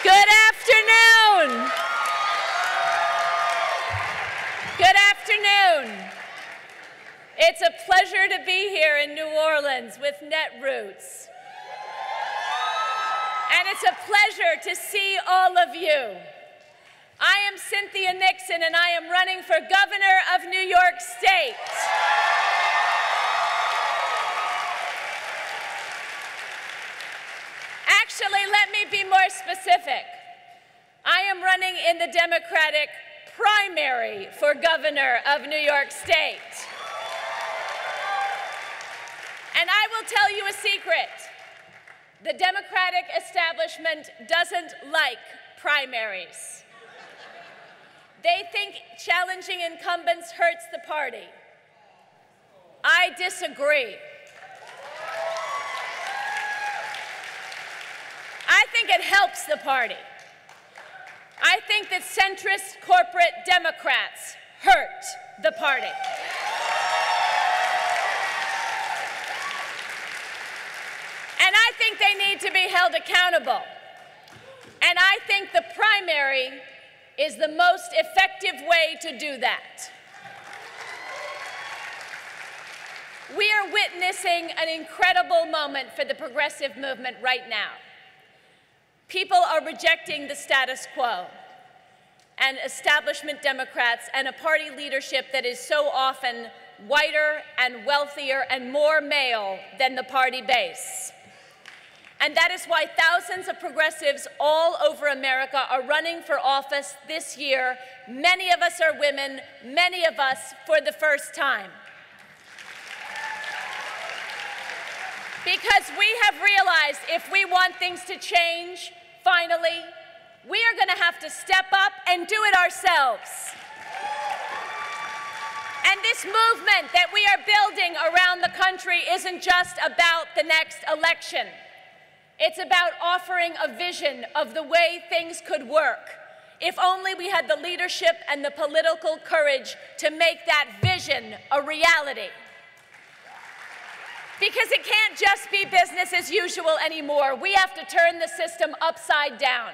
Good afternoon. Good afternoon. It's a pleasure to be here in New Orleans with Netroots. And it's a pleasure to see all of you. I am Cynthia Nixon, and I am running for Governor of New York State. Actually, let me be more specific. I am running in the Democratic primary for Governor of New York State. And I will tell you a secret. The Democratic establishment doesn't like primaries. They think challenging incumbents hurts the party. I disagree. I think it helps the party. I think that centrist corporate Democrats hurt the party. And I think they need to be held accountable. And I think the primary is the most effective way to do that. We are witnessing an incredible moment for the progressive movement right now. People are rejecting the status quo and establishment Democrats and a party leadership that is so often whiter and wealthier and more male than the party base. And that is why thousands of progressives all over America are running for office this year. Many of us are women, many of us for the first time. Because we have realized if we want things to change, finally, we are going to have to step up and do it ourselves. And this movement that we are building around the country isn't just about the next election. It's about offering a vision of the way things could work if only we had the leadership and the political courage to make that vision a reality. Because it can't just be business as usual anymore. We have to turn the system upside down.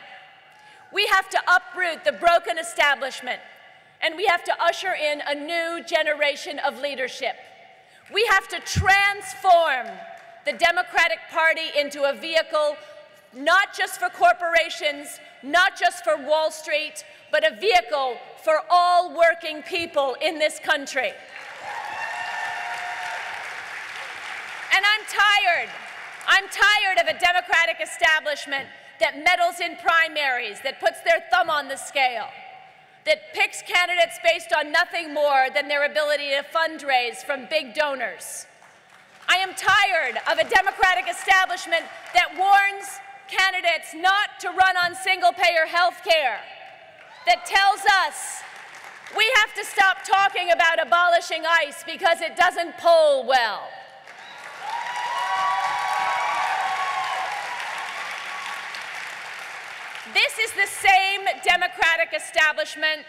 We have to uproot the broken establishment, and we have to usher in a new generation of leadership. We have to transform the Democratic Party into a vehicle not just for corporations, not just for Wall Street, but a vehicle for all working people in this country. And I'm tired of a Democratic establishment that meddles in primaries, that puts their thumb on the scale, that picks candidates based on nothing more than their ability to fundraise from big donors. I am tired of a Democratic establishment that warns candidates not to run on single-payer health care, that tells us we have to stop talking about abolishing ICE because it doesn't poll well. This is the same Democratic establishment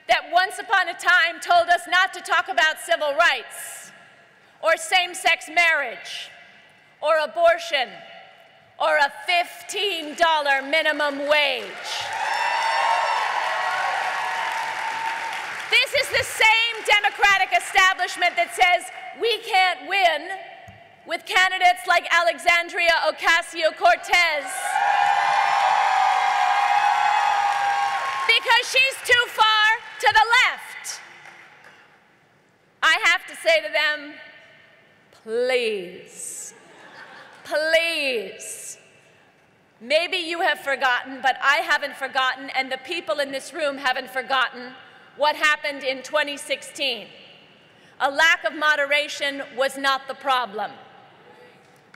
that once upon a time told us not to talk about civil rights, or same-sex marriage, or abortion, or a $15 minimum wage. This is the same Democratic establishment that says we can't win with candidates like Alexandria Ocasio-Cortez because she's too far to the left. I have to say to them, please, please. Maybe you have forgotten, but I haven't forgotten, and the people in this room haven't forgotten what happened in 2016. A lack of moderation was not the problem.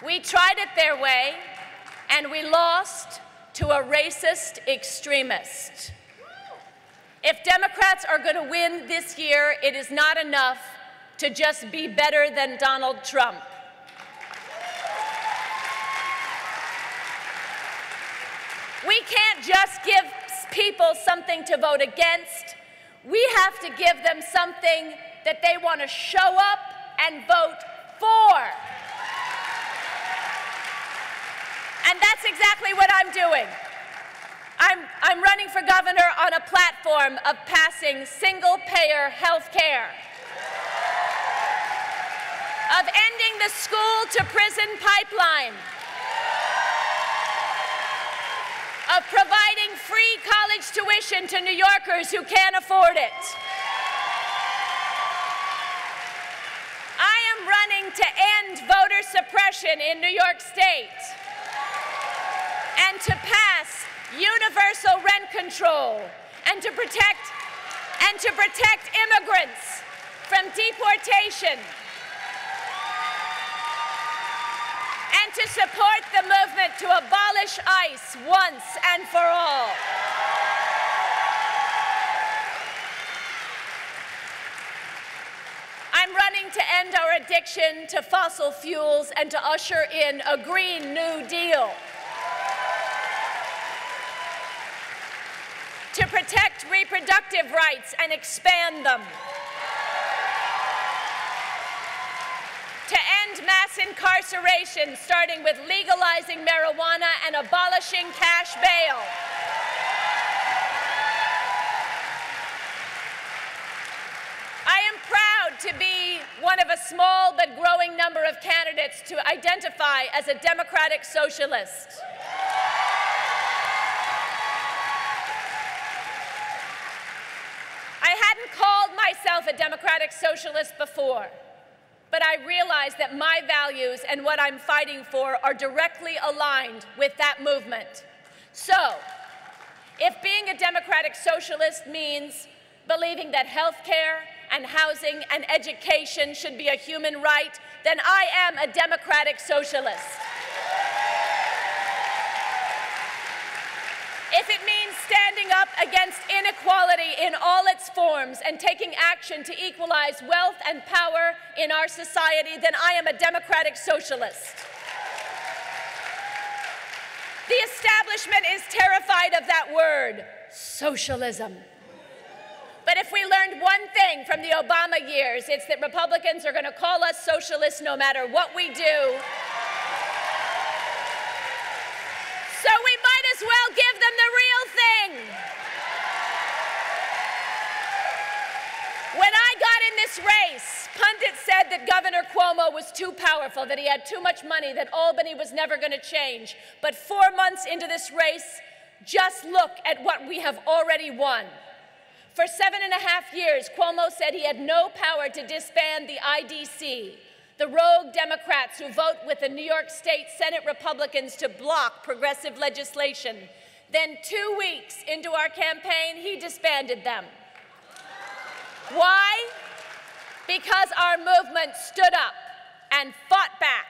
We tried it their way, and we lost to a racist extremist. If Democrats are going to win this year, it is not enough to just be better than Donald Trump. We can't just give people something to vote against. We have to give them something that they want to show up and vote for. And that's exactly what I'm doing. I'm running for governor on a platform of passing single-payer health care, of ending the school-to-prison pipeline, of providing free college tuition to New Yorkers who can't afford it. I am running to end voter suppression in New York State and to pass universal rent control and to protect immigrants from deportation and to support the movement to abolish ICE once and for all. I'm running to end our addiction to fossil fuels and to usher in a Green New Deal, to protect reproductive rights and expand them, to end mass incarceration, starting with legalizing marijuana and abolishing cash bail. I am proud to be one of a small but growing number of candidates to identify as a democratic socialist. I hadn't called myself a democratic socialist before, but I realized that my values and what I'm fighting for are directly aligned with that movement. So, if being a democratic socialist means believing that health care and housing and education should be a human right, then I am a democratic socialist. If it means standing up against inequality in all its forms and taking action to equalize wealth and power in our society, then I am a democratic socialist. The establishment is terrified of that word, socialism. But if we learned one thing from the Obama years, it's that Republicans are going to call us socialists no matter what we do. So we might as well give them the real thing. When I got in this race, pundits said that Governor Cuomo was too powerful, that he had too much money, that Albany was never going to change. But 4 months into this race, just look at what we have already won. For 7.5 years, Cuomo said he had no power to disband the IDC, the rogue Democrats who vote with the New York State Senate Republicans to block progressive legislation. Then 2 weeks into our campaign, he disbanded them. Why? Because our movement stood up and fought back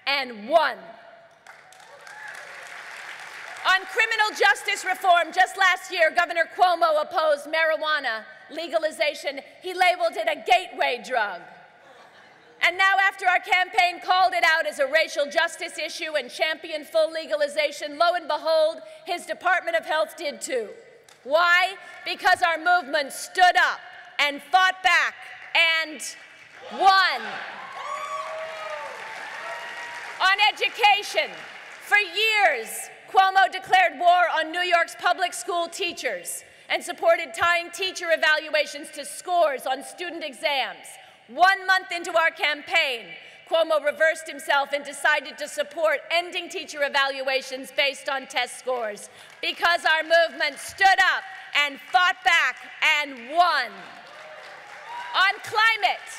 and won. On criminal justice reform, just last year, Governor Cuomo opposed marijuana legalization. He labeled it a gateway drug. And now, after our campaign called it out as a racial justice issue and championed full legalization, lo and behold, his Department of Health did too. Why? Because our movement stood up and fought back and won. On education, for years, Cuomo declared war on New York's public school teachers and supported tying teacher evaluations to scores on student exams. 1 month into our campaign, Cuomo reversed himself and decided to support ending teacher evaluations based on test scores because our movement stood up and fought back and won. On climate,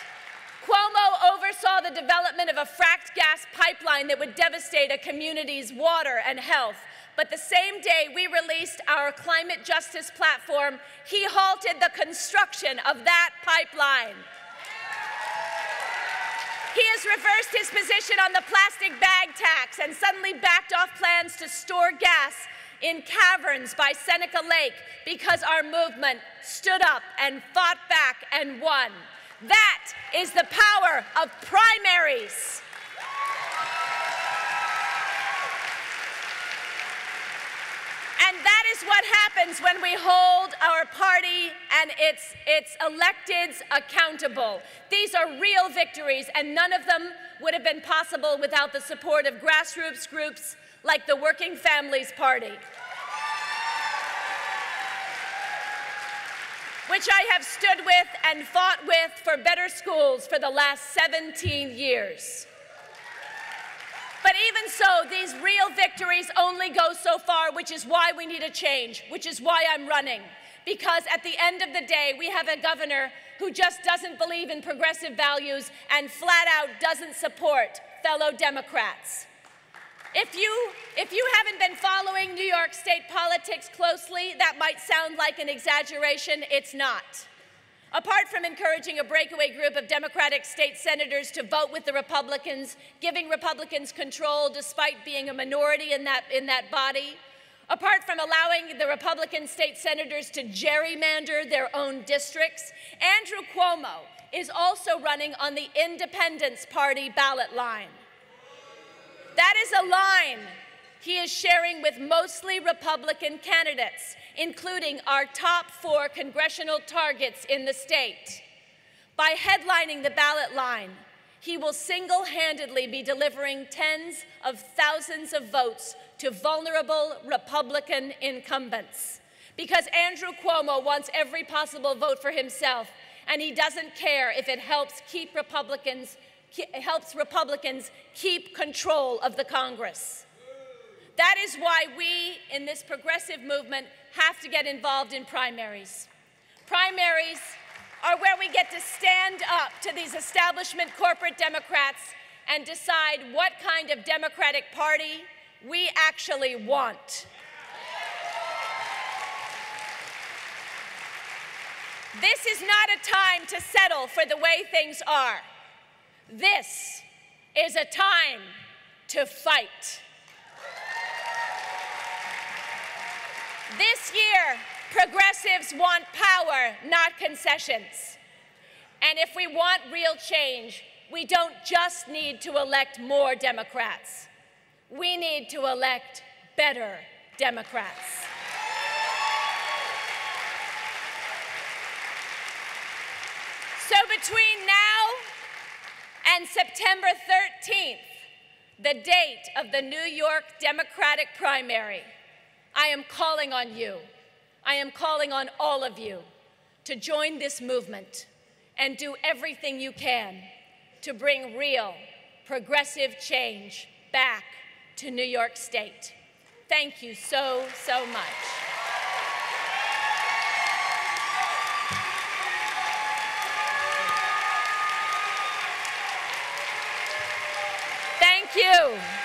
Cuomo oversaw the development of a fracked gas pipeline that would devastate a community's water and health. But the same day we released our climate justice platform, he halted the construction of that pipeline. He has reversed his position on the plastic bag tax and suddenly backed off plans to store gas in caverns by Seneca Lake because our movement stood up and fought back and won. That is the power of primaries. And that is what happens when we hold our party and its electeds accountable. These are real victories, and none of them would have been possible without the support of grassroots groups like the Working Families Party. which I have stood with and fought with for better schools for the last 17 years. But even so, these real victories only go so far, which is why we need a change, which is why I'm running. Because at the end of the day, we have a governor who just doesn't believe in progressive values and flat out doesn't support fellow Democrats. If you haven't been following New York State politics closely, that might sound like an exaggeration. It's not. Apart from encouraging a breakaway group of Democratic state senators to vote with the Republicans, giving Republicans control despite being a minority in that body, apart from allowing the Republican state senators to gerrymander their own districts, Andrew Cuomo is also running on the Independence Party ballot line. That is a line he is sharing with mostly Republican candidates, including our top 4 congressional targets in the state. By headlining the ballot line, he will single-handedly be delivering tens of thousands of votes to vulnerable Republican incumbents. Because Andrew Cuomo wants every possible vote for himself, and he doesn't care if it helps Republicans keep control of the Congress. That is why we, in this progressive movement, have to get involved in primaries. Primaries are where we get to stand up to these establishment corporate Democrats and decide what kind of Democratic Party we actually want. This is not a time to settle for the way things are. This is a time to fight. This year, progressives want power, not concessions. And if we want real change, we don't just need to elect more Democrats. We need to elect better Democrats. So between now and September 13th, the date of the New York Democratic primary, I am calling on you, I am calling on all of you to join this movement and do everything you can to bring real, progressive change back to New York State. Thank you so, so much. Thank you.